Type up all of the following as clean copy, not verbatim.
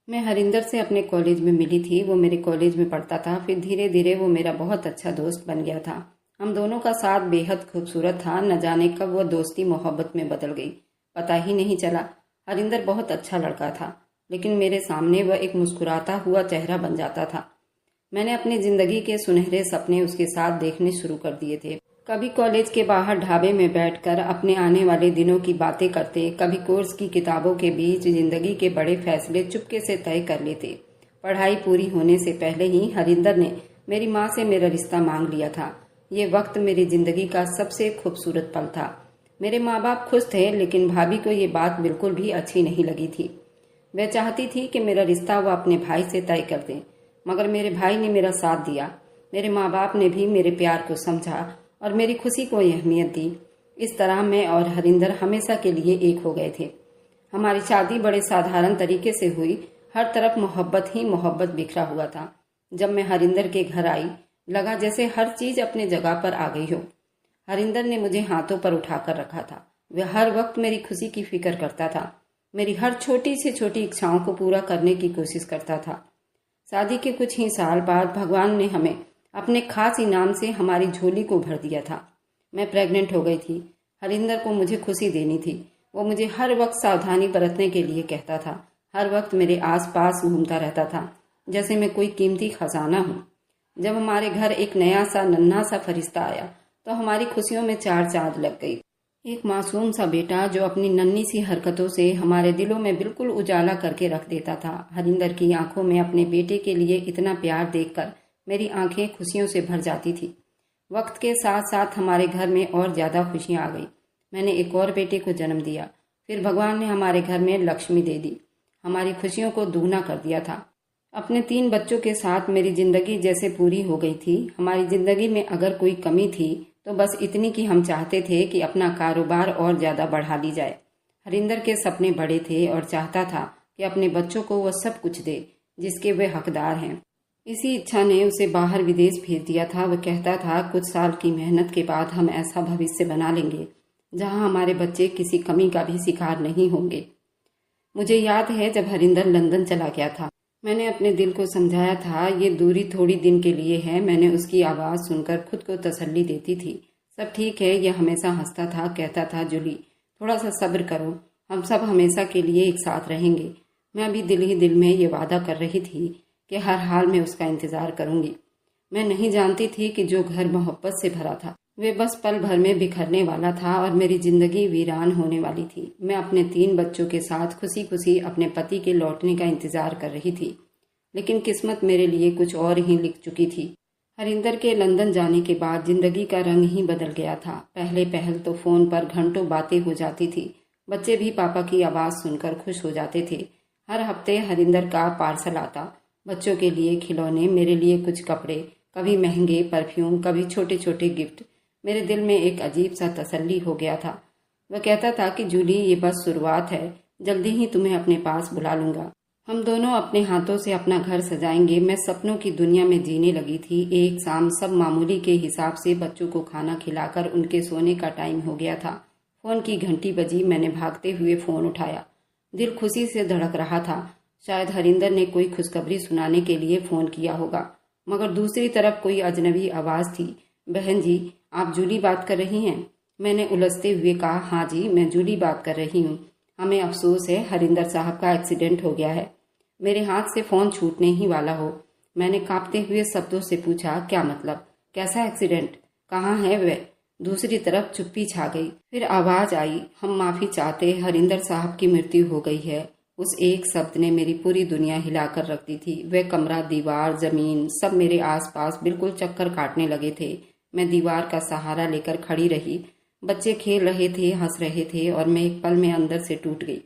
मैं हरिंदर से अपने कॉलेज में मिली थी। वो मेरे कॉलेज में पढ़ता था। फिर धीरे धीरे वो मेरा बहुत अच्छा दोस्त बन गया था। हम दोनों का साथ बेहद खूबसूरत था। न जाने कब वह दोस्ती मोहब्बत में बदल गई, पता ही नहीं चला। हरिंदर बहुत अच्छा लड़का था, लेकिन मेरे सामने वह एक मुस्कुराता हुआ चेहरा बन जाता था। मैंने अपनी जिंदगी के सुनहरे सपने उसके साथ देखने शुरू कर दिए थे। कभी कॉलेज के बाहर ढाबे में बैठकर अपने आने वाले दिनों की बातें करते, कभी कोर्स की किताबों के बीच जिंदगी के बड़े फैसले चुपके से तय कर लेते। पढ़ाई पूरी होने से पहले ही हरिंदर ने मेरी माँ से मेरा रिश्ता मांग लिया था। ये वक्त मेरी जिंदगी का सबसे खूबसूरत पल था। मेरे माँ बाप खुश थे, लेकिन भाभी को ये बात बिल्कुल भी अच्छी नहीं लगी थी। वह चाहती थी कि मेरा रिश्ता वह अपने भाई से तय कर दे, मगर मेरे भाई ने मेरा साथ दिया। मेरे माँ बाप ने भी मेरे प्यार को समझा और मेरी खुशी को अहमियत दी। इस तरह मैं और हरिंदर हमेशा के लिए एक हो गए थे। हमारी शादी बड़े साधारण तरीके से हुई। हर तरफ मोहब्बत ही मोहब्बत बिखरा हुआ था। जब मैं हरिंदर के घर आई, लगा जैसे हर चीज अपने जगह पर आ गई हो। हरिंदर ने मुझे हाथों पर उठाकर रखा था। वह हर वक्त मेरी खुशी की फिक्र करता था। मेरी हर छोटी से छोटी इच्छाओं को पूरा करने की कोशिश करता था। शादी के कुछ ही साल बाद भगवान ने हमें अपने खास इनाम से हमारी झोली को भर दिया था। मैं प्रेग्नेंट हो गई थी। हरिंदर को मुझे खुशी देनी थी। वो मुझे हर वक्त सावधानी बरतने के लिए कहता था। हर वक्त मेरे आसपास घूमता रहता था, जैसे मैं कोई कीमती खजाना हूँ। जब हमारे घर एक नया सा नन्हा सा फरिश्ता आया, तो हमारी खुशियों में चार चांद लग गई। एक मासूम सा बेटा जो अपनी नन्ही सी हरकतों से हमारे दिलों में बिल्कुल उजाला करके रख देता था। हरिंदर की आंखों में अपने बेटे के लिए इतना प्यार देखकर मेरी आंखें खुशियों से भर जाती थी। वक्त के साथ साथ हमारे घर में और ज्यादा खुशियां आ गई। मैंने एक और बेटे को जन्म दिया। फिर भगवान ने हमारे घर में लक्ष्मी दे दी। हमारी खुशियों को दुगना कर दिया था। अपने 3 बच्चों के साथ मेरी जिंदगी जैसे पूरी हो गई थी। हमारी जिंदगी में अगर कोई कमी थी तो बस इतनी कि हम चाहते थे कि अपना कारोबार और ज्यादा बढ़ा ली जाए। हरिंदर के सपने बड़े थे और चाहता था कि अपने बच्चों को वह सब कुछ दे जिसके वे हकदार हैं। इसी इच्छा ने उसे बाहर विदेश भेज दिया था। वह कहता था, कुछ साल की मेहनत के बाद हम ऐसा भविष्य बना लेंगे जहां हमारे बच्चे किसी कमी का भी शिकार नहीं होंगे। मुझे याद है जब हरिंदर लंदन चला गया था, मैंने अपने दिल को समझाया था ये दूरी थोड़ी दिन के लिए है। मैंने उसकी आवाज़ सुनकर खुद को तसल्ली देती थी। सब ठीक है। यह हमेशा हंसता था, कहता था, जूली थोड़ा सा सब्र करो, हम सब हमेशा के लिए एक साथ रहेंगे। मैं भी दिल ही दिल में ये वादा कर रही थी कि हर हाल में उसका इंतजार करूंगी। मैं नहीं जानती थी कि जो घर मोहब्बत से भरा था वे बस पल भर में बिखरने वाला था और मेरी जिंदगी वीरान होने वाली थी। मैं अपने 3 बच्चों के साथ खुशी खुशी अपने पति के लौटने का इंतजार कर रही थी, लेकिन किस्मत मेरे लिए कुछ और ही लिख चुकी थी। हरिंदर के लंदन जाने के बाद जिंदगी का रंग ही बदल गया था। पहले पहल तो फोन पर घंटों बातें हो जाती थी। बच्चे भी पापा की आवाज़ सुनकर खुश हो जाते थे। हर हफ्ते हरिंदर का पार्सल आता, बच्चों के लिए खिलौने, मेरे लिए कुछ कपड़े, कभी महंगे परफ्यूम, कभी छोटे छोटे गिफ्ट। मेरे दिल में एक अजीब सा तसल्ली हो गया था। वह कहता था कि जूली ये बस शुरुआत है, जल्दी ही तुम्हें अपने पास बुला लूंगा। हम दोनों अपने हाथों से अपना घर सजाएंगे। मैं सपनों की दुनिया में जीने लगी थी। एक शाम सब मामूली के हिसाब से बच्चों को खाना खिलाकर उनके सोने का टाइम हो गया था। फोन की घंटी बजी। मैंने भागते हुए फोन उठाया। दिल खुशी से धड़क रहा था। शायद हरिंदर ने कोई खुशखबरी सुनाने के लिए फोन किया होगा, मगर दूसरी तरफ कोई अजनबी आवाज थी। बहन जी, आप जूली बात कर रही हैं? मैंने उलझते हुए कहा, हाँ जी, मैं जूली बात कर रही हूँ। हमें अफसोस है, हरिंदर साहब का एक्सीडेंट हो गया है। मेरे हाथ से फोन छूटने ही वाला हो। मैंने कांपते हुए शब्दों से पूछा, क्या मतलब? कैसा एक्सीडेंट? कहाँ है वह? दूसरी तरफ चुप्पी छा गई। फिर आवाज आई, हम माफी चाहते, हरिंदर साहब की मृत्यु हो गई है। उस एक शब्द ने मेरी पूरी दुनिया हिलाकर रख दी थी। वह कमरा, दीवार, जमीन, सब मेरे आसपास बिल्कुल चक्कर काटने लगे थे। मैं दीवार का सहारा लेकर खड़ी रही। बच्चे खेल रहे थे, हंस रहे थे और मैं एक पल में अंदर से टूट गई।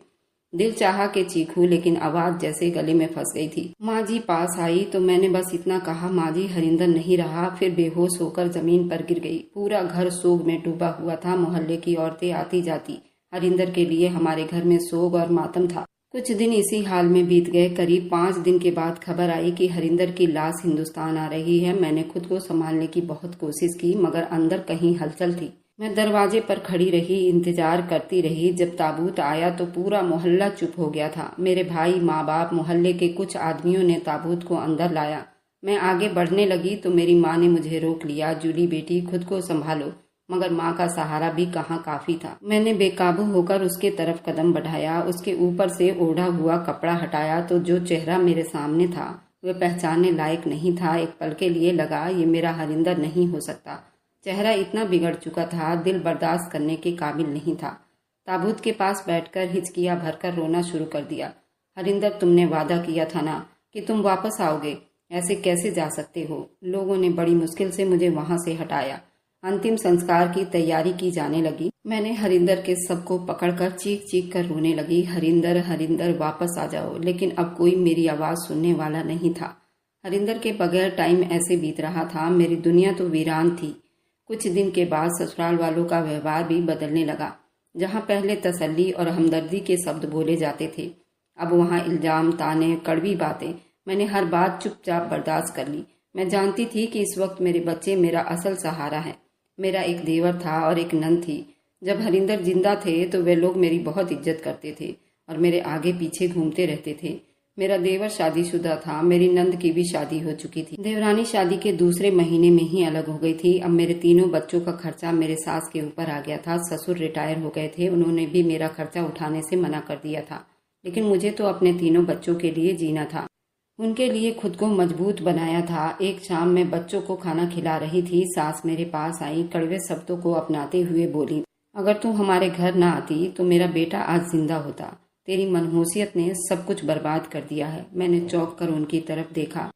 दिल चाहा कि चीखूं, लेकिन आवाज जैसे गले में फंस गई थी। माँ जी पास आई तो मैंने बस इतना कहा, माँ जी हरिंदर नहीं रहा। फिर बेहोश होकर जमीन पर गिर गई। पूरा घर सोग में डूबा हुआ था। मोहल्ले की औरतें आती जाती। हरिंदर के लिए हमारे घर में सोग और मातम था। कुछ दिन इसी हाल में बीत गए। करीब 5 दिन के बाद खबर आई कि हरिंदर की लाश हिंदुस्तान आ रही है। मैंने खुद को संभालने की बहुत कोशिश की, मगर अंदर कहीं हलचल थी। मैं दरवाजे पर खड़ी रही, इंतजार करती रही। जब ताबूत आया तो पूरा मोहल्ला चुप हो गया था। मेरे भाई, माँ बाप, मोहल्ले के कुछ आदमियों ने ताबूत को अंदर लाया। मैं आगे बढ़ने लगी तो मेरी माँ ने मुझे रोक लिया। जूली बेटी, खुद को संभालो। मगर माँ का सहारा भी कहाँ काफी था। मैंने बेकाबू होकर उसके तरफ कदम बढ़ाया, उसके ऊपर से ओढ़ा हुआ कपड़ा हटाया तो जो चेहरा मेरे सामने था वह पहचानने लायक नहीं था। एक पल के लिए लगा ये मेरा हरिंदर नहीं हो सकता। चेहरा इतना बिगड़ चुका था, दिल बर्दाश्त करने के काबिल नहीं था। ताबूत के पास बैठकर हिचकियां भरकर रोना शुरू कर दिया। हरिंदर, तुमने वादा किया था ना कि तुम वापस आओगे, ऐसे कैसे जा सकते हो? लोगों ने बड़ी मुश्किल से मुझे वहां से हटाया। अंतिम संस्कार की तैयारी की जाने लगी। मैंने हरिंदर के सबको पकड़कर चीख चीख कर रोने लगी, हरिंदर, हरिंदर, वापस आ जाओ। लेकिन अब कोई मेरी आवाज सुनने वाला नहीं था। हरिंदर के बगैर टाइम ऐसे बीत रहा था, मेरी दुनिया तो वीरान थी। कुछ दिन के बाद ससुराल वालों का व्यवहार भी बदलने लगा। जहां पहले तसल्ली और हमदर्दी के शब्द बोले जाते थे, अब वहां इल्जाम, ताने, कड़वी बातें। मैंने हर बात चुपचाप बर्दाश्त कर ली। मैं जानती थी कि इस वक्त मेरे बच्चे मेरा असल सहारा है। मेरा एक देवर था और एक नंद थी। जब हरिंदर जिंदा थे तो वे लोग मेरी बहुत इज्जत करते थे और मेरे आगे पीछे घूमते रहते थे। मेरा देवर शादीशुदा था, मेरी नंद की भी शादी हो चुकी थी। देवरानी शादी के दूसरे महीने में ही अलग हो गई थी। अब मेरे तीनों बच्चों का खर्चा मेरे सास के ऊपर आ गया था। ससुर रिटायर हो गए थे, उन्होंने भी मेरा खर्चा उठाने से मना कर दिया था। लेकिन मुझे तो अपने तीनों बच्चों के लिए जीना था, उनके लिए खुद को मजबूत बनाया था। एक शाम मैं बच्चों को खाना खिला रही थी, सास मेरे पास आई, कड़वे शब्दों को अपनाते हुए बोली, अगर तू हमारे घर न आती तो मेरा बेटा आज जिंदा होता। तेरी मनहूसियत ने सब कुछ बर्बाद कर दिया है। मैंने चौंक कर उनकी तरफ देखा।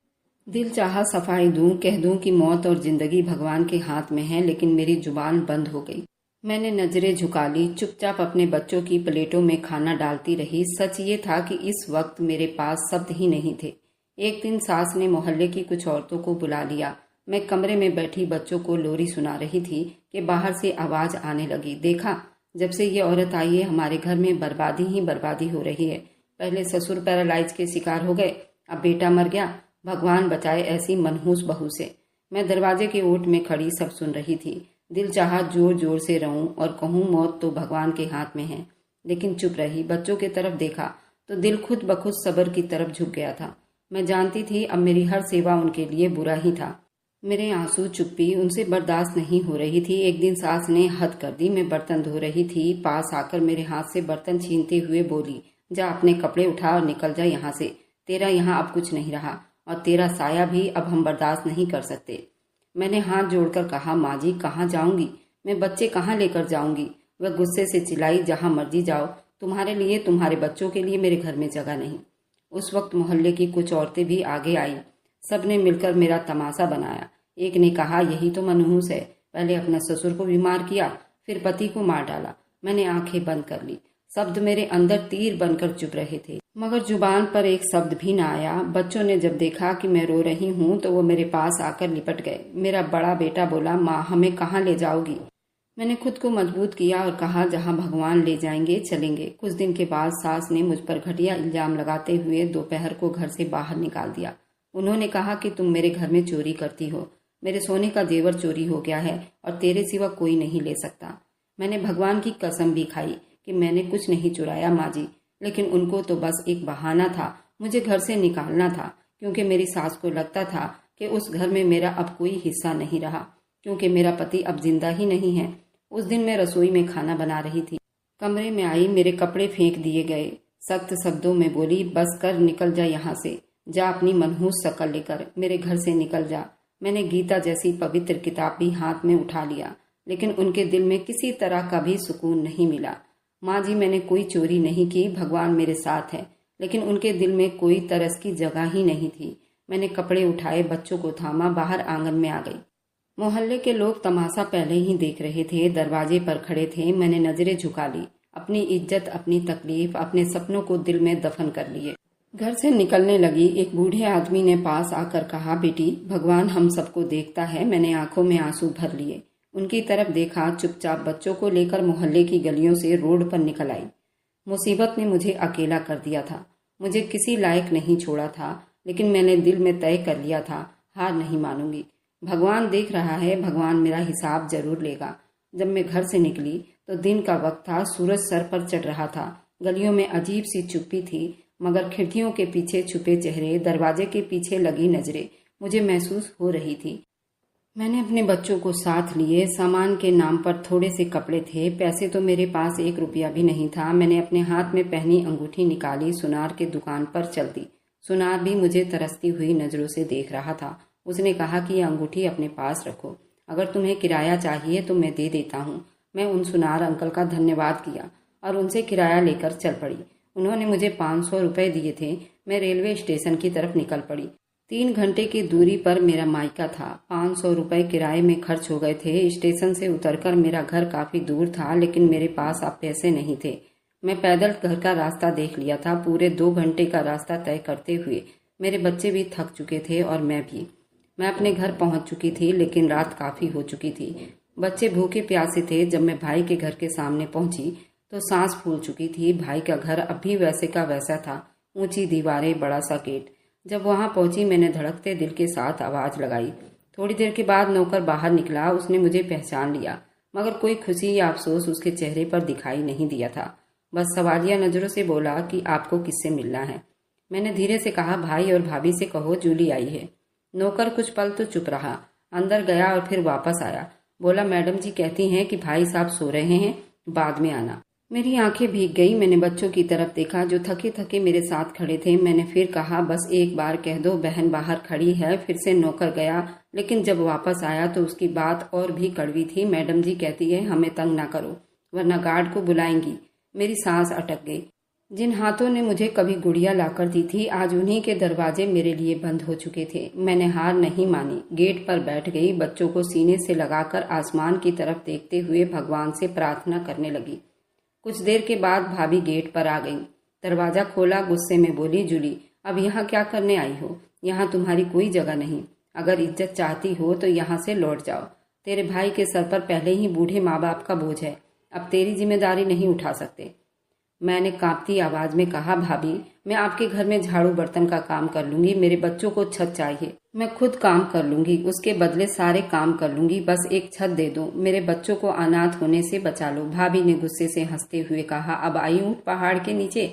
दिल चाहा सफाई दूं, कह दूं कि मौत और जिंदगी भगवान के हाथ में है, लेकिन मेरी जुबान बंद हो गई। मैंने नजरें झुका ली, चुपचाप अपने बच्चों की प्लेटों में खाना डालती रही। सच ये था कि इस वक्त मेरे पास शब्द ही नहीं थे। एक दिन सास ने मोहल्ले की कुछ औरतों को बुला लिया। मैं कमरे में बैठी बच्चों को लोरी सुना रही थी कि बाहर से आवाज आने लगी। देखा, जब से ये औरत आई है हमारे घर में बर्बादी ही बर्बादी हो रही है। पहले ससुर पैरालाइज के शिकार हो गए, अब बेटा मर गया। भगवान बचाए ऐसी मनहूस बहू से। मैं दरवाजे के ओट में खड़ी सब सुन रही थी। दिल चाहा जोर जोर से रहूं और कहूं मौत तो भगवान के हाथ में है, लेकिन चुप रही। बच्चों की तरफ देखा तो दिल खुद ब खुद सब्र की तरफ झुक गया था। मैं जानती थी अब मेरी हर सेवा उनके लिए बुरा ही था। मेरे आंसू, चुप्पी उनसे बर्दाश्त नहीं हो रही थी। एक दिन सास ने हद कर दी। मैं बर्तन धो रही थी, पास आकर मेरे हाथ से बर्तन छीनते हुए बोली, जा अपने कपड़े उठा और निकल जा यहाँ से। तेरा यहाँ अब कुछ नहीं रहा और तेरा साया भी अब हम बर्दाश्त नहीं कर सकते। मैंने हाथ जोड़कर कहा, माँ जी कहाँ जाऊंगी मैं, बच्चे कहाँ लेकर जाऊंगी? वह गुस्से से चिल्लाई, जहाँ मर्जी जाओ, तुम्हारे लिए, तुम्हारे बच्चों के लिए मेरे घर में जगह नहीं। उस वक्त मोहल्ले की कुछ औरतें भी आगे आई। सबने मिलकर मेरा तमाशा बनाया। एक ने कहा, यही तो मनहूस है, पहले अपना ससुर को बीमार किया, फिर पति को मार डाला। मैंने आंखें बंद कर ली। शब्द मेरे अंदर तीर बनकर चुभ रहे थे, मगर जुबान पर एक शब्द भी न आया। बच्चों ने जब देखा कि मैं रो रही हूँ तो वो मेरे पास आकर लिपट गए। मेरा बड़ा बेटा बोला, माँ हमें कहाँ ले जाओगी? मैंने खुद को मजबूत किया और कहा, जहाँ भगवान ले जाएंगे चलेंगे। कुछ दिन के बाद सास ने मुझ पर घटिया इल्जाम लगाते हुए दोपहर को घर से बाहर निकाल दिया। उन्होंने कहा कि तुम मेरे घर में चोरी करती हो, मेरे सोने का जेवर चोरी हो गया है और तेरे सिवा कोई नहीं ले सकता। मैंने भगवान की कसम भी खाई कि मैंने कुछ नहीं चुराया माँ जी, लेकिन उनको तो बस एक बहाना था, मुझे घर से निकालना था, क्योंकि मेरी सास को लगता था कि उस घर में मेरा अब कोई हिस्सा नहीं रहा, क्योंकि मेरा पति अब जिंदा ही नहीं है। उस दिन मैं रसोई में खाना बना रही थी। कमरे में आई, मेरे कपड़े फेंक दिए गए। सख्त शब्दों में बोली, बस कर, निकल जा यहाँ से, जा अपनी मनहूस शक्ल लेकर मेरे घर से निकल जा। मैंने गीता जैसी पवित्र किताब भी हाथ में उठा लिया, लेकिन उनके दिल में किसी तरह का भी सुकून नहीं मिला। माँ जी, मैंने कोई चोरी नहीं की, भगवान मेरे साथ है, लेकिन उनके दिल में कोई तरस की जगह ही नहीं थी। मैंने कपड़े उठाए, बच्चों को थामा, बाहर आंगन में आ गई। मोहल्ले के लोग तमाशा पहले ही देख रहे थे, दरवाजे पर खड़े थे। मैंने नजरें झुका ली, अपनी इज्जत, अपनी तकलीफ, अपने सपनों को दिल में दफन कर लिए। घर से निकलने लगी। एक बूढ़े आदमी ने पास आकर कहा, बेटी भगवान हम सबको देखता है। मैंने आंखों में आंसू भर लिए, उनकी तरफ देखा, चुपचाप बच्चों को लेकर मोहल्ले की गलियों से रोड पर निकल आई। मुसीबत ने मुझे अकेला कर दिया था, मुझे किसी लायक नहीं छोड़ा था, लेकिन मैंने दिल में तय कर लिया था, हार नहीं मानूंगी। भगवान देख रहा है, भगवान मेरा हिसाब जरूर लेगा। जब मैं घर से निकली तो दिन का वक्त था, सूरज सर पर चढ़ रहा था। गलियों में अजीब सी चुप्पी थी, मगर खिड़कियों के पीछे छुपे चेहरे, दरवाजे के पीछे लगी नजरें मुझे महसूस हो रही थी। मैंने अपने बच्चों को साथ लिए। सामान के नाम पर थोड़े से कपड़े थे, पैसे तो मेरे पास 1 रुपया भी नहीं था। मैंने अपने हाथ में पहनी अंगूठी निकाली, सुनार के दुकान पर चल दी। सुनार भी मुझे तरसती हुई नजरों से देख रहा था। उसने कहा कि यह अंगूठी अपने पास रखो, अगर तुम्हें किराया चाहिए तो मैं दे देता हूँ। मैं उन सुनार अंकल का धन्यवाद किया और उनसे किराया लेकर चल पड़ी। उन्होंने मुझे 500 रुपये दिए थे। मैं रेलवे स्टेशन की तरफ निकल पड़ी। 3 घंटे की दूरी पर मेरा मायका था। 500 रुपये किराए में खर्च हो गए थे। स्टेशन से उतरकर मेरा घर काफी दूर था, लेकिन मेरे पास अब पैसे नहीं थे। मैं पैदल घर का रास्ता देख लिया था। पूरे 2 घंटे का रास्ता तय करते हुए मेरे बच्चे भी थक चुके थे और मैं भी। मैं अपने घर पहुंच चुकी थी, लेकिन रात काफी हो चुकी थी। बच्चे भूखे प्यासे थे। जब मैं भाई के घर के सामने पहुंची तो सांस फूल चुकी थी। भाई का घर अब भी वैसे का वैसा था, ऊंची दीवारें, बड़ा सा गेट। जब वहां पहुंची मैंने धड़कते दिल के साथ आवाज लगाई। थोड़ी देर के बाद नौकर बाहर निकला। उसने मुझे पहचान लिया, मगर कोई खुशी या अफसोस उसके चेहरे पर दिखाई नहीं दिया था। बस सवालिया नजरों से बोला कि आपको किससे मिलना है। मैंने धीरे से कहा, भाई और भाभी से कहो जूली आई है। नौकर कुछ पल तो चुप रहा, अंदर गया और फिर वापस आया। बोला, मैडम जी कहती हैं कि भाई साहब सो रहे हैं, बाद में आना। मेरी आंखें भीग गई। मैंने बच्चों की तरफ देखा जो थके थके मेरे साथ खड़े थे। मैंने फिर कहा, बस एक बार कह दो बहन बाहर खड़ी है। फिर से नौकर गया, लेकिन जब वापस आया तो उसकी बात और भी कड़वी थी। मैडम जी कहती है हमें तंग ना करो, वरना गार्ड को बुलाएंगी। मेरी सांस अटक गई। जिन हाथों ने मुझे कभी गुड़िया लाकर दी थी, आज उन्हीं के दरवाजे मेरे लिए बंद हो चुके थे। मैंने हार नहीं मानी, गेट पर बैठ गई। बच्चों को सीने से लगाकर आसमान की तरफ देखते हुए भगवान से प्रार्थना करने लगी। कुछ देर के बाद भाभी गेट पर आ गई। दरवाजा खोला, गुस्से में बोली, जूली अब यहाँ क्या करने आई हो? यहाँ तुम्हारी कोई जगह नहीं। अगर इज्जत चाहती हो तो यहाँ से लौट जाओ। तेरे भाई के सर पर पहले ही बूढ़े माँ बाप का बोझ है, अब तेरी जिम्मेदारी नहीं उठा सकते। मैंने कांपती आवाज में कहा, भाभी मैं आपके घर में झाड़ू बर्तन का काम कर लूंगी। मेरे बच्चों को छत चाहिए, मैं खुद काम कर लूंगी। उसके बदले सारे काम कर लूंगी, बस एक छत दे दो। मेरे बच्चों को अनाथ होने से बचा लो। भाभी ने गुस्से से हंसते हुए कहा, अब आई ऊँट पहाड़ के नीचे।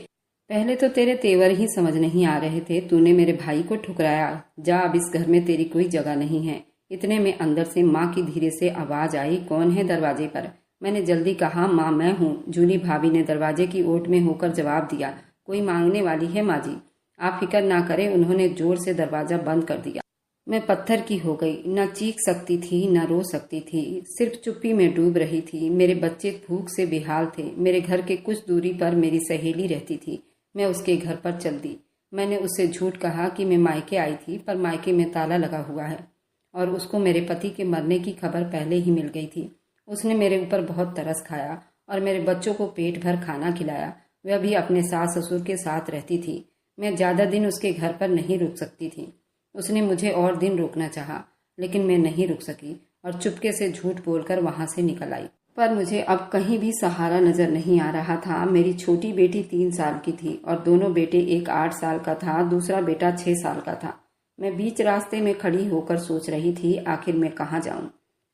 पहले तो तेरे तेवर ही समझ नहीं आ रहे थे। तूने मेरे भाई को ठुकराया। जा, अब इस घर में तेरी कोई जगह नहीं है। इतने में अंदर से माँ की धीरे से आवाज आई, कौन है दरवाजे पर? मैंने जल्दी कहा, माँ मैं हूँ। जूली भाभी ने दरवाजे की ओट में होकर जवाब दिया, कोई मांगने वाली है माँ जी। आप फिक्र ना करें। उन्होंने जोर से दरवाजा बंद कर दिया। मैं पत्थर की हो गई, न चीख सकती थी न रो सकती थी, सिर्फ चुप्पी में डूब रही थी। मेरे बच्चे भूख से बेहाल थे। मेरे घर के कुछ दूरी पर मेरी सहेली रहती थी, मैं उसके घर पर चल दी। मैंने उससे झूठ कहा कि मैं मायके आई थी, पर मायके में ताला लगा हुआ है और उसको मेरे पति के मरने की खबर पहले ही मिल गई थी। उसने मेरे ऊपर बहुत तरस खाया और मेरे बच्चों को पेट भर खाना खिलाया। वह भी अपने सास ससुर के साथ रहती थी। मैं ज्यादा दिन उसके घर पर नहीं रुक सकती थी। उसने मुझे और दिन रोकना चाहा, लेकिन मैं नहीं रुक सकी और चुपके से झूठ बोलकर वहां से निकल आई। पर मुझे अब कहीं भी सहारा नजर नहीं आ रहा था। मेरी छोटी बेटी 3 साल की थी और दोनों बेटे, एक 8 साल का था, दूसरा बेटा 6 साल का था। मैं बीच रास्ते में खड़ी होकर सोच रही थी, आखिर मैं कहाँ जाऊं?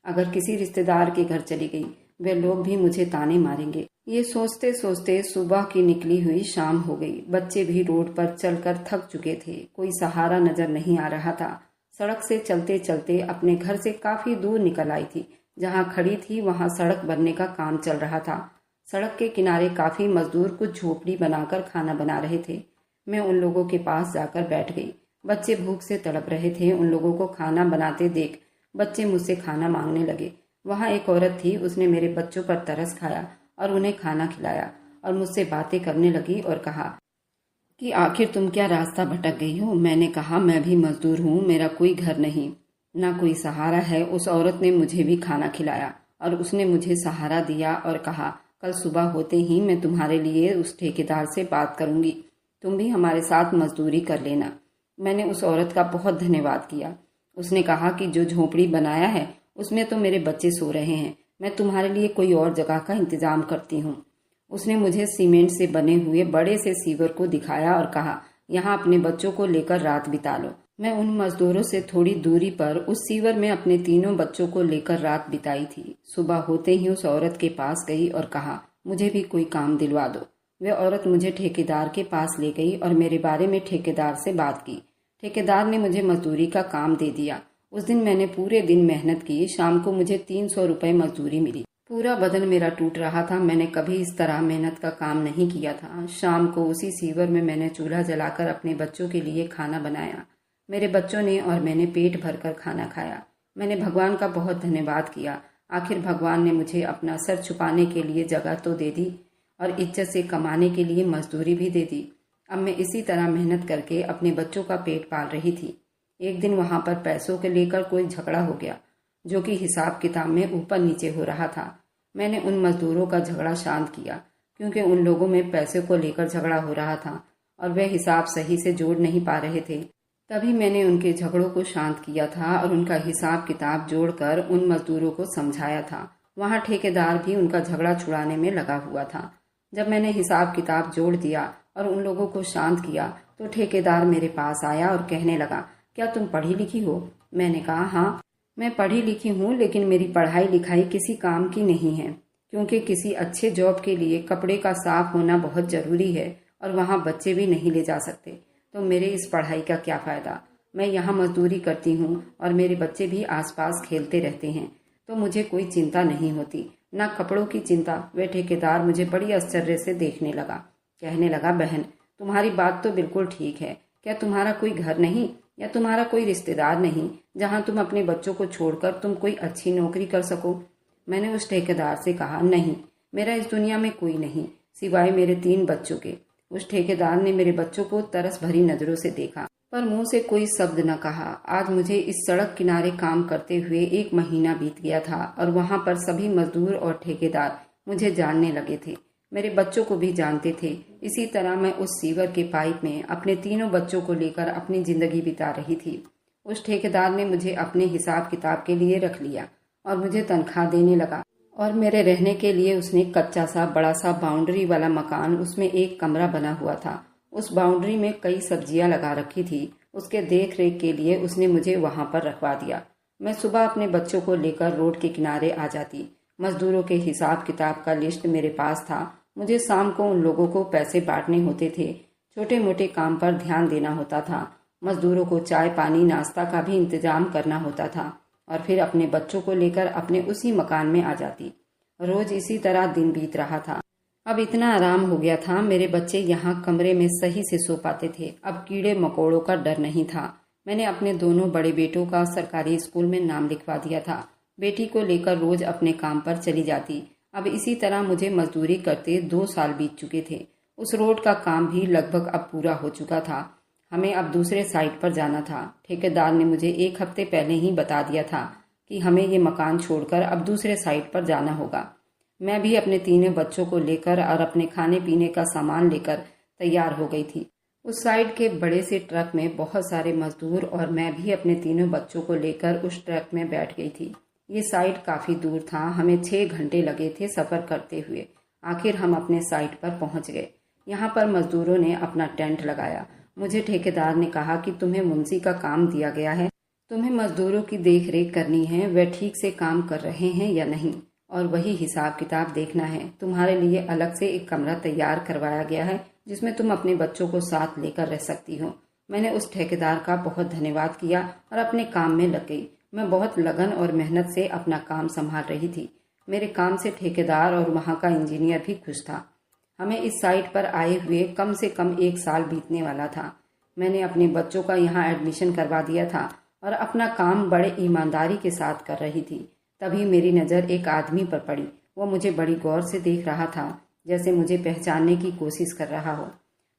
अगर किसी रिश्तेदार के घर चली गई, वे लोग भी मुझे ताने मारेंगे। ये सोचते सोचते सुबह की निकली हुई शाम हो गई। बच्चे भी रोड पर चलकर थक चुके थे। कोई सहारा नजर नहीं आ रहा था। सड़क से चलते चलते अपने घर से काफी दूर निकल आई थी। जहाँ खड़ी थी वहाँ सड़क बनने का काम चल रहा था। सड़क के किनारे काफी मजदूर कुछ झोपड़ी बनाकर खाना बना रहे थे। मैं उन लोगों के पास जाकर बैठ गई। बच्चे भूख से तड़प रहे थे। उन लोगों को खाना बनाते देख बच्चे मुझसे खाना मांगने लगे। वहाँ एक औरत थी, उसने मेरे बच्चों पर तरस खाया और उन्हें खाना खिलाया और मुझसे बातें करने लगी और कहा कि आखिर तुम क्या रास्ता भटक गई हो? मैंने कहा, मैं भी मजदूर हूँ, मेरा कोई घर नहीं, ना कोई सहारा है। उस औरत ने मुझे भी खाना खिलाया और उसने मुझे सहारा दिया और कहा, कल सुबह होते ही मैं तुम्हारे लिए उस ठेकेदार से बात करूंगी, तुम भी हमारे साथ मजदूरी कर लेना। मैंने उस औरत का बहुत धन्यवाद किया। उसने कहा कि जो झोपड़ी बनाया है उसमें तो मेरे बच्चे सो रहे हैं, मैं तुम्हारे लिए कोई और जगह का इंतजाम करती हूँ। उसने मुझे सीमेंट से बने हुए बड़े से सीवर को दिखाया और कहा, यहाँ अपने बच्चों को लेकर रात बिता लो। मैं उन मजदूरों से थोड़ी दूरी पर उस सीवर में अपने तीनों बच्चों को लेकर रात बिताई थी। सुबह होते ही उस औरत के पास गई और कहा, मुझे भी कोई काम दिलवा दो। वह औरत मुझे ठेकेदार के पास ले गई और मेरे बारे में ठेकेदार से बात की। ठेकेदार ने मुझे मजदूरी का काम दे दिया। उस दिन मैंने पूरे दिन मेहनत की। शाम को मुझे 300 रुपये मजदूरी मिली। पूरा बदन मेरा टूट रहा था। मैंने कभी इस तरह मेहनत का काम नहीं किया था। शाम को उसी सीवर में मैंने चूल्हा जलाकर अपने बच्चों के लिए खाना बनाया। मेरे बच्चों ने और मैंने पेट भरकर खाना खाया। मैंने भगवान का बहुत धन्यवाद किया। आखिर भगवान ने मुझे अपना सर छुपाने के लिए जगह तो दे दी और इज्जत से कमाने के लिए मजदूरी भी दे दी। अब मैं इसी तरह मेहनत करके अपने बच्चों का पेट पाल रही थी। एक दिन वहां पर पैसों के लेकर कोई झगड़ा हो गया, जो कि हिसाब किताब में ऊपर नीचे हो रहा था। मैंने उन मजदूरों का झगड़ा शांत किया, क्योंकि उन लोगों में पैसे को लेकर झगड़ा हो रहा था और वे हिसाब सही से जोड़ नहीं पा रहे थे। तभी मैंने उनके झगड़ों को शांत किया था और उनका हिसाब किताब जोड़कर उन मजदूरों को समझाया था। वहां ठेकेदार भी उनका झगड़ा छुड़ाने में लगा हुआ था। जब मैंने हिसाब किताब जोड़ दिया और उन लोगों को शांत किया तो ठेकेदार मेरे पास आया और कहने लगा, क्या तुम पढ़ी लिखी हो? मैंने कहा, हाँ मैं पढ़ी लिखी हूँ, लेकिन मेरी पढ़ाई लिखाई किसी काम की नहीं है, क्योंकि किसी अच्छे जॉब के लिए कपड़े का साफ होना बहुत ज़रूरी है और वहाँ बच्चे भी नहीं ले जा सकते। तो मेरे इस पढ़ाई का क्या फ़ायदा? मैं यहाँ मजदूरी करती हूँ और मेरे बच्चे भी आसपास खेलते रहते हैं, तो मुझे कोई चिंता नहीं होती, ना कपड़ों की चिंता। वह ठेकेदार मुझे बड़ी आश्चर्य से देखने लगा। कहने लगा, बहन तुम्हारी बात तो बिल्कुल ठीक है। क्या तुम्हारा कोई घर नहीं या तुम्हारा कोई रिश्तेदार नहीं जहाँ तुम अपने बच्चों को छोड़कर तुम कोई अच्छी नौकरी कर सको? मैंने उस ठेकेदार से कहा, नहीं, मेरा इस दुनिया में कोई नहीं सिवाय मेरे 3 बच्चों के। उस ठेकेदार ने मेरे बच्चों को तरस भरी नजरों से देखा, पर मुंह से कोई शब्द न कहा। आज मुझे इस सड़क किनारे काम करते हुए 1 महीना बीत गया था और वहां पर सभी मजदूर और ठेकेदार मुझे जानने लगे थे, मेरे बच्चों को भी जानते थे। इसी तरह मैं उस सीवर के पाइप में अपने तीनों बच्चों को लेकर अपनी जिंदगी बिता रही थी। उस ठेकेदार ने मुझे अपने हिसाब किताब के लिए रख लिया और मुझे तनख्वाह देने लगा और मेरे रहने के लिए उसने कच्चा सा बड़ा सा बाउंड्री वाला मकान, उसमें एक कमरा बना हुआ था। उस बाउंड्री में कई सब्जियां लगा रखी थी। उसके देख रेख के लिए उसने मुझे वहां पर रखवा दिया। मैं सुबह अपने बच्चों को लेकर रोड के किनारे आ जाती। मजदूरों के हिसाब किताब का लिस्ट मेरे पास था। मुझे शाम को उन लोगों को पैसे बांटने होते थे। छोटे मोटे काम पर ध्यान देना होता था। मजदूरों को चाय पानी नाश्ता का भी इंतजाम करना होता था और फिर अपने बच्चों को लेकर अपने उसी मकान में आ जाती। रोज इसी तरह दिन बीत रहा था। अब इतना आराम हो गया था, मेरे बच्चे यहाँ कमरे में सही से सो पाते थे। अब कीड़े मकोड़ों का डर नहीं था। मैंने अपने दोनों बड़े बेटों का सरकारी स्कूल में नाम लिखवा दिया था। बेटी को लेकर रोज अपने काम पर चली जाती। अब इसी तरह मुझे मजदूरी करते 2 साल बीत चुके थे। उस रोड का काम भी लगभग अब पूरा हो चुका था। हमें अब दूसरे साइट पर जाना था। ठेकेदार ने मुझे 1 हफ्ते पहले ही बता दिया था कि हमें ये मकान छोड़कर अब दूसरे साइट पर जाना होगा। मैं भी अपने 3 बच्चों को लेकर और अपने खाने पीने का सामान लेकर तैयार हो गई थी। उस साइड के बड़े से ट्रक में बहुत सारे मजदूर और मैं भी अपने 3 बच्चों को लेकर उस ट्रक में बैठ गई थी। ये साइट काफ़ी दूर था। हमें 6 घंटे लगे थे सफ़र करते हुए। आखिर हम अपने साइट पर पहुंच गए। यहाँ पर मजदूरों ने अपना टेंट लगाया। मुझे ठेकेदार ने कहा कि तुम्हें मुंशी का काम दिया गया है, तुम्हें मजदूरों की देख रेख करनी है, वे ठीक से काम कर रहे हैं या नहीं, और वही हिसाब किताब देखना है। तुम्हारे लिए अलग से एक कमरा तैयार करवाया गया है जिसमें तुम अपने बच्चों को साथ लेकर रह सकती हो। मैंने उस ठेकेदार का बहुत धन्यवाद किया और अपने काम में लग गई। मैं बहुत लगन और मेहनत से अपना काम संभाल रही थी। मेरे काम से ठेकेदार और वहाँ का इंजीनियर भी खुश था। हमें इस साइट पर आए हुए कम से कम 1 साल बीतने वाला था। मैंने अपने बच्चों का यहाँ एडमिशन करवा दिया था और अपना काम बड़े ईमानदारी के साथ कर रही थी। तभी मेरी नज़र एक आदमी पर पड़ी। वो मुझे बड़ी गौर से देख रहा था, जैसे मुझे पहचानने की कोशिश कर रहा हो।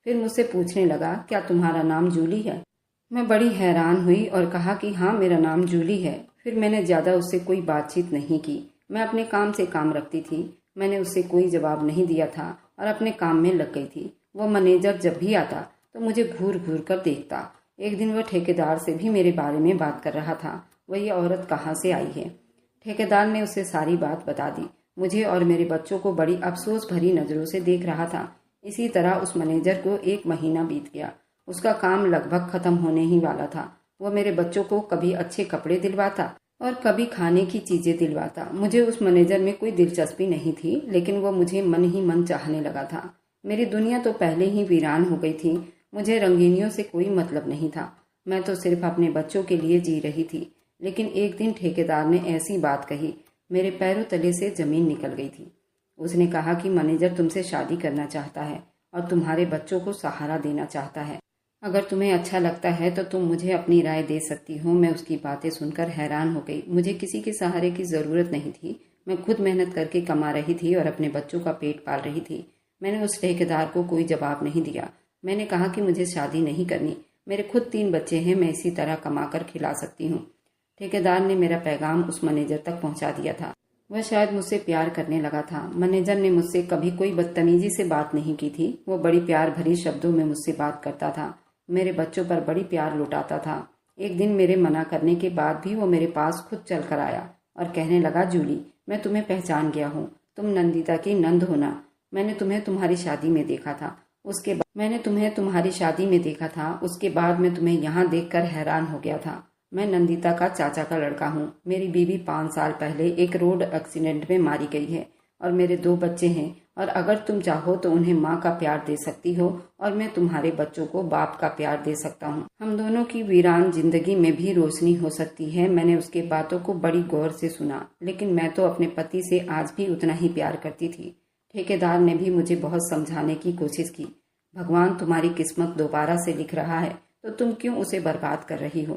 फिर मुझसे पूछने लगा, क्या तुम्हारा नाम जूली है? मैं बड़ी हैरान हुई और कहा कि हाँ, मेरा नाम जूली है। फिर मैंने ज़्यादा उससे कोई बातचीत नहीं की। मैं अपने काम से काम रखती थी। मैंने उससे कोई जवाब नहीं दिया था और अपने काम में लग गई थी। वो मैनेजर जब भी आता तो मुझे घूर घूर कर देखता। एक दिन वह ठेकेदार से भी मेरे बारे में बात कर रहा था। वह ये औरत कहाँ से आई है? ठेकेदार ने उसे सारी बात बता दी। मुझे और मेरे बच्चों को बड़ी अफसोस भरी नज़रों से देख रहा था। इसी तरह उस मैनेजर को 1 महीना बीत गया। उसका काम लगभग खत्म होने ही वाला था। वो मेरे बच्चों को कभी अच्छे कपड़े दिलवाता और कभी खाने की चीजें दिलवाता। मुझे उस मैनेजर में कोई दिलचस्पी नहीं थी, लेकिन वो मुझे मन ही मन चाहने लगा था। मेरी दुनिया तो पहले ही वीरान हो गई थी। मुझे रंगीनियों से कोई मतलब नहीं था। मैं तो सिर्फ अपने बच्चों के लिए जी रही थी। लेकिन एक दिन ठेकेदार ने ऐसी बात कही, मेरे पैरों तले से जमीन निकल गई थी। उसने कहा कि मैनेजर तुमसे शादी करना चाहता है और तुम्हारे बच्चों को सहारा देना चाहता है। अगर तुम्हें अच्छा लगता है तो तुम मुझे अपनी राय दे सकती हो। मैं उसकी बातें सुनकर हैरान हो गई। मुझे किसी के सहारे की जरूरत नहीं थी। मैं खुद मेहनत करके कमा रही थी और अपने बच्चों का पेट पाल रही थी। मैंने उस ठेकेदार को कोई जवाब नहीं दिया। मैंने कहा कि मुझे शादी नहीं करनी। मेरे खुद 3 बच्चे हैं, मैं इसी तरह कमा कर खिला सकती हूँ। ठेकेदार ने मेरा पैगाम उस मैनेजर तक पहुंचा दिया था। वह शायद मुझसे प्यार करने लगा था। मैनेजर ने मुझसे कभी कोई बदतमीजी से बात नहीं की थी। वो बड़ी प्यार भरी शब्दों में मुझसे बात करता था। मेरे बच्चों पर बड़ी प्यार लुटाता था। एक दिन मेरे मना करने के बाद भी वो मेरे पास खुद चल कर आया और कहने लगा, जूली, मैं तुम्हें पहचान गया हूँ। तुम नंदिता की नंद हो ना। मैंने तुम्हें तुम्हारी शादी में देखा था। उसके बाद मैं तुम्हें यहाँ देखकर हैरान हो गया था। मैं नंदिता का चाचा का लड़का हूँ। मेरी बीवी 5 साल पहले एक रोड एक्सीडेंट में मारी गई है और मेरे 2 बच्चे हैं, और अगर तुम चाहो तो उन्हें माँ का प्यार दे सकती हो और मैं तुम्हारे बच्चों को बाप का प्यार दे सकता हूँ। हम दोनों की वीरान जिंदगी में भी रोशनी हो सकती है। मैंने उसके बातों को बड़ी गौर से सुना, लेकिन मैं तो अपने पति से आज भी उतना ही प्यार करती थी। ठेकेदार ने भी मुझे बहुत समझाने की कोशिश की। भगवान तुम्हारी किस्मत दोबारा से लिख रहा है, तो तुम क्यों उसे बर्बाद कर रही हो?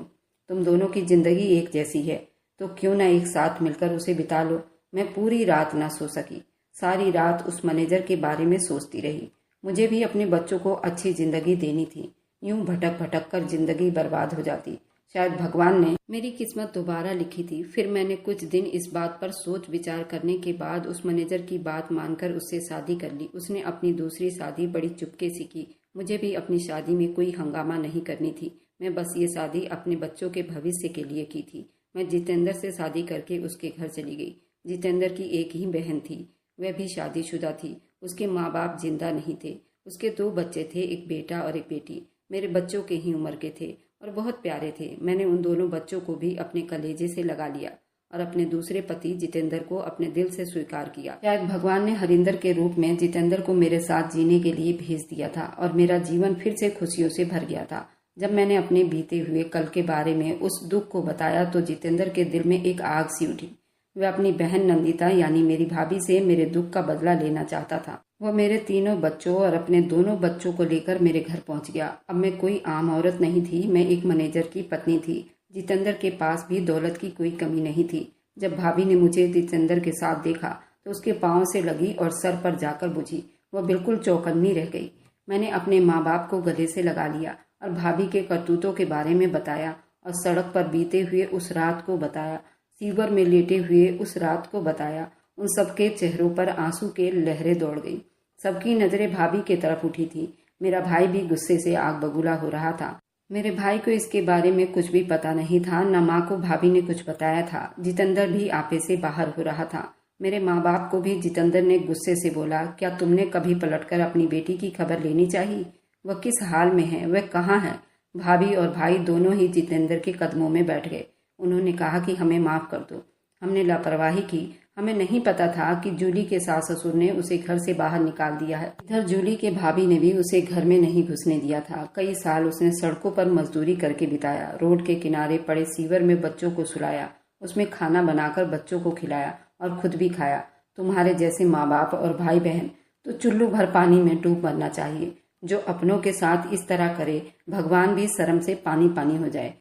तुम दोनों की जिंदगी एक जैसी है, तो क्यों ना एक साथ मिलकर उसे बिता लो। मैं पूरी रात ना सो सकी। सारी रात उस मैनेजर के बारे में सोचती रही। मुझे भी अपने बच्चों को अच्छी जिंदगी देनी थी। यूं भटक भटक कर जिंदगी बर्बाद हो जाती। शायद भगवान ने मेरी किस्मत दोबारा लिखी थी। फिर मैंने कुछ दिन इस बात पर सोच विचार करने के बाद उस मैनेजर की बात मानकर उससे शादी कर ली। उसने अपनी दूसरी शादी बड़ी चुपके से की। मुझे भी अपनी शादी में कोई हंगामा नहीं करनी थी। मैं बस ये शादी अपने बच्चों के भविष्य के लिए की थी। मैं जितेंद्र से शादी करके उसके घर चली गई। जितेंद्र की एक ही बहन थी, वह भी शादीशुदा थी। उसके माँ बाप जिंदा नहीं थे। उसके 2 बच्चे थे, एक बेटा और एक बेटी। मेरे बच्चों के ही उम्र के थे और बहुत प्यारे थे। मैंने उन दोनों बच्चों को भी अपने कलेजे से लगा लिया और अपने दूसरे पति जितेंद्र को अपने दिल से स्वीकार किया। शायद भगवान ने हरिंदर के रूप में जितेंद्र को मेरे साथ जीने के लिए भेज दिया था और मेरा जीवन फिर से खुशियों से भर गया था। जब मैंने अपने बीते हुए कल के बारे में उस दुख को बताया तो जितेंद्र के दिल में एक आग सी उठी। वह अपनी बहन नंदिता यानी मेरी भाभी से मेरे दुख का बदला लेना चाहता था। वो मेरे 3 बच्चों और अपने दोनों बच्चों को लेकर मेरे घर पहुंच गया। अब मैं कोई आम औरत नहीं थी, मैं एक मैनेजर की पत्नी थी। जितेंद्र के पास भी दौलत की कोई कमी नहीं थी। जब भाभी ने मुझे जितेंद्र के साथ देखा तो उसके पांव से लगी और सर पर जाकर बुझी। वह बिल्कुल चौकन्नी रह गई। मैंने अपने माँ बाप को गले से लगा लिया और भाभी के करतूतों के बारे में बताया और सड़क पर बीते हुए उस रात को बताया, सीवर में लेटे हुए उस रात को बताया। उन सबके चेहरों पर आंसू के लहरें दौड़ गई। सबकी नजरें भाभी की तरफ उठी थी। मेरा भाई भी गुस्से से आग बबूला हो रहा था। मेरे भाई को इसके बारे में कुछ भी पता नहीं था, न माँ को भाभी ने कुछ बताया था। जितेंद्र भी आपे से बाहर हो रहा था। मेरे माँ बाप को भी जितेंद्र ने गुस्से से बोला, क्या तुमने कभी पलटकर अपनी बेटी की खबर लेनी चाहिए? वह किस हाल में है, वह कहाँ है? भाभी और भाई दोनों ही जितेंद्र के कदमों में बैठ गए। उन्होंने कहा कि हमें माफ कर दो, हमने लापरवाही की। हमें नहीं पता था कि जूली के सास ससुर ने उसे घर से बाहर निकाल दिया है। इधर जूली के भाभी ने भी उसे घर में नहीं घुसने दिया था। कई साल उसने सड़कों पर मजदूरी करके बिताया। रोड के किनारे पड़े सीवर में बच्चों को सुलाया, उसमें खाना बनाकर बच्चों को खिलाया और खुद भी खाया। तुम्हारे जैसे माँ बाप और भाई बहन तो चुल्लू भर पानी में डूब मरना चाहिए। जो अपनों के साथ इस तरह करे, भगवान भी शर्म से पानी पानी हो जाए।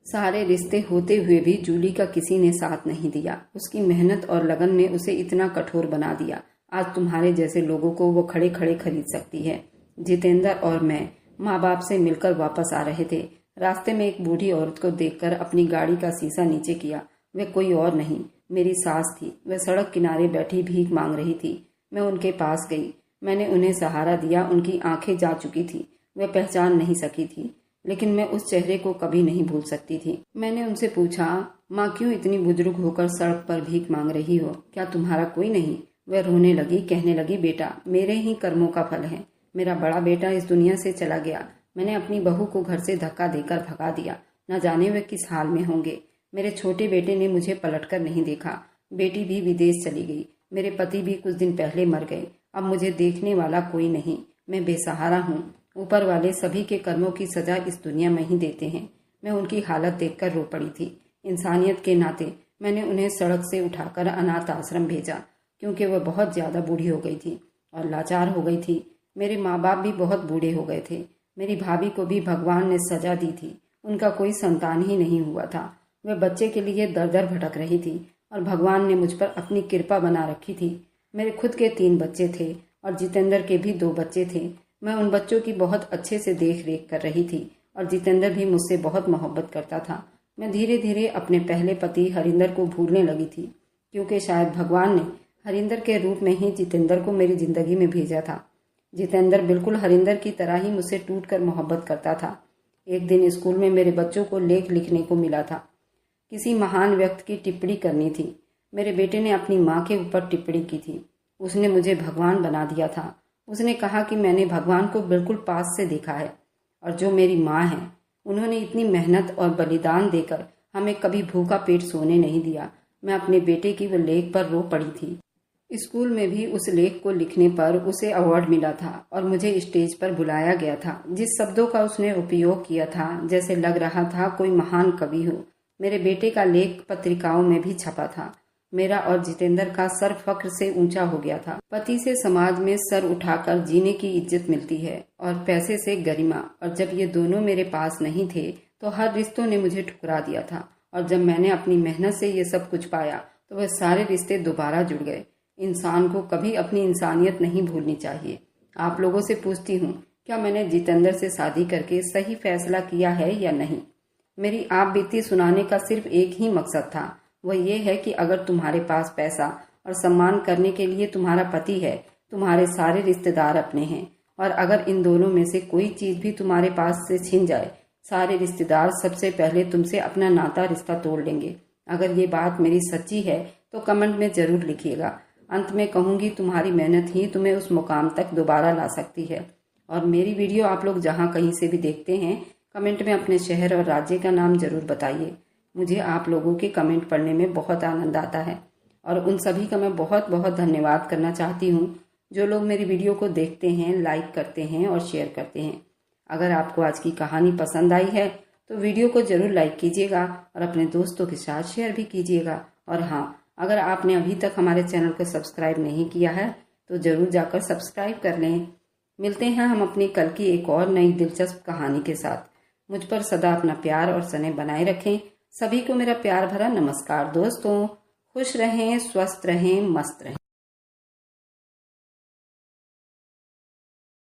सारे रिश्ते होते हुए भी जूली का किसी ने साथ नहीं दिया। उसकी मेहनत और लगन ने उसे इतना कठोर बना दिया। आज तुम्हारे जैसे लोगों को वो खड़े खड़े खरीद सकती है। जितेंद्र और मैं माँ बाप से मिलकर वापस आ रहे थे। रास्ते में एक बूढ़ी औरत को देखकर अपनी गाड़ी का शीशा नीचे किया। वह कोई और नहीं, मेरी सास थी। वह सड़क किनारे बैठी भीख मांग रही थी। मैं उनके पास गई। मैंने उन्हें सहारा दिया। उनकी आंखें जा चुकी थी, वह पहचान नहीं सकी थी, लेकिन मैं उस चेहरे को कभी नहीं भूल सकती थी। मैंने उनसे पूछा, माँ क्यों इतनी बुजुर्ग होकर सड़क पर भीख मांग रही हो? क्या तुम्हारा कोई नहीं? वह रोने लगी, कहने लगी, बेटा मेरे ही कर्मों का फल है। मेरा बड़ा बेटा इस दुनिया से चला गया। मैंने अपनी बहू को घर से धक्का देकर भगा दिया न जाने वे किस हाल में होंगे। मेरे छोटे बेटे ने मुझे पलटकर नहीं देखा। बेटी भी विदेश चली गई। मेरे पति भी कुछ दिन पहले मर गए। अब मुझे देखने वाला कोई नहीं। मैं बेसहारा हूँ। ऊपर वाले सभी के कर्मों की सजा इस दुनिया में ही देते हैं। मैं उनकी हालत देखकर रो पड़ी थी। इंसानियत के नाते मैंने उन्हें सड़क से उठाकर अनाथ आश्रम भेजा, क्योंकि वह बहुत ज़्यादा बूढ़ी हो गई थी और लाचार हो गई थी। मेरे माँ बाप भी बहुत बूढ़े हो गए थे। मेरी भाभी को भी भगवान ने सजा दी थी। उनका कोई संतान ही नहीं हुआ था। वह बच्चे के लिए दर दर भटक रही थी और भगवान ने मुझ पर अपनी कृपा बना रखी थी। मेरे खुद के 3 बच्चे थे और जितेंद्र के भी 2 बच्चे थे। मैं उन बच्चों की बहुत अच्छे से देख रेख कर रही थी और जितेंद्र भी मुझसे बहुत मोहब्बत करता था। मैं धीरे धीरे अपने पहले पति हरिंदर को भूलने लगी थी, क्योंकि शायद भगवान ने हरिंदर के रूप में ही जितेंद्र को मेरी जिंदगी में भेजा था। जितेंद्र बिल्कुल हरिंदर की तरह ही मुझसे टूटकर मोहब्बत करता था। एक दिन स्कूल में मेरे बच्चों को लेख लिखने को मिला था। किसी महान व्यक्ति की टिप्पणी करनी थी। मेरे बेटे ने अपनी माँ के ऊपर टिप्पणी की थी। उसने मुझे भगवान बना दिया था। उसने कहा कि मैंने भगवान को बिल्कुल पास से देखा है और जो मेरी माँ है, उन्होंने इतनी मेहनत और बलिदान देकर हमें कभी भूखा पेट सोने नहीं दिया। मैं अपने बेटे की वो लेख पर रो पड़ी थी। स्कूल में भी उस लेख को लिखने पर उसे अवार्ड मिला था और मुझे स्टेज पर बुलाया गया था। जिस शब्दों का उसने उपयोग किया था, जैसे लग रहा था कोई महान कवि हो। मेरे बेटे का लेख पत्रिकाओं में भी छपा था। मेरा और जितेंद्र का सर फक्र से ऊंचा हो गया था। पति से समाज में सर उठाकर जीने की इज्जत मिलती है और पैसे से गरिमा, और जब ये दोनों मेरे पास नहीं थे तो हर रिश्तों ने मुझे ठुकरा दिया था। और जब मैंने अपनी मेहनत से ये सब कुछ पाया तो वह सारे रिश्ते दोबारा जुड़ गए। इंसान को कभी अपनी इंसानियत नहीं भूलनी चाहिए। आप लोगों से पूछती हूँ, क्या मैंने जितेंद्र से शादी करके सही फैसला किया है या नहीं? मेरी आप बीती सुनाने का सिर्फ एक ही मकसद था, वह ये है कि अगर तुम्हारे पास पैसा और सम्मान करने के लिए तुम्हारा पति है, तुम्हारे सारे रिश्तेदार अपने हैं, और अगर इन दोनों में से कोई चीज भी तुम्हारे पास से छिन जाए, सारे रिश्तेदार सबसे पहले तुमसे अपना नाता रिश्ता तोड़ लेंगे। अगर ये बात मेरी सच्ची है तो कमेंट में जरूर लिखिएगा। अंत में कहूंगी, तुम्हारी मेहनत ही तुम्हें उस मुकाम तक दोबारा ला सकती है। और मेरी वीडियो आप लोग जहाँ कहीं से भी देखते हैं, कमेंट में अपने शहर और राज्य का नाम जरूर बताइए। मुझे आप लोगों के कमेंट पढ़ने में बहुत आनंद आता है और उन सभी का मैं बहुत बहुत धन्यवाद करना चाहती हूँ जो लोग मेरी वीडियो को देखते हैं, लाइक करते हैं और शेयर करते हैं। अगर आपको आज की कहानी पसंद आई है तो वीडियो को जरूर लाइक कीजिएगा और अपने दोस्तों के साथ शेयर भी कीजिएगा। और हाँ, अगर आपने अभी तक हमारे चैनल को सब्सक्राइब नहीं किया है तो जरूर जाकर सब्सक्राइब कर लें। मिलते हैं हम अपनी कल की एक और नई दिलचस्प कहानी के साथ। मुझ पर सदा अपना प्यार और स्नेह बनाए रखें। सभी को मेरा प्यार भरा नमस्कार दोस्तों। खुश रहें, स्वस्थ रहें, मस्त रहें।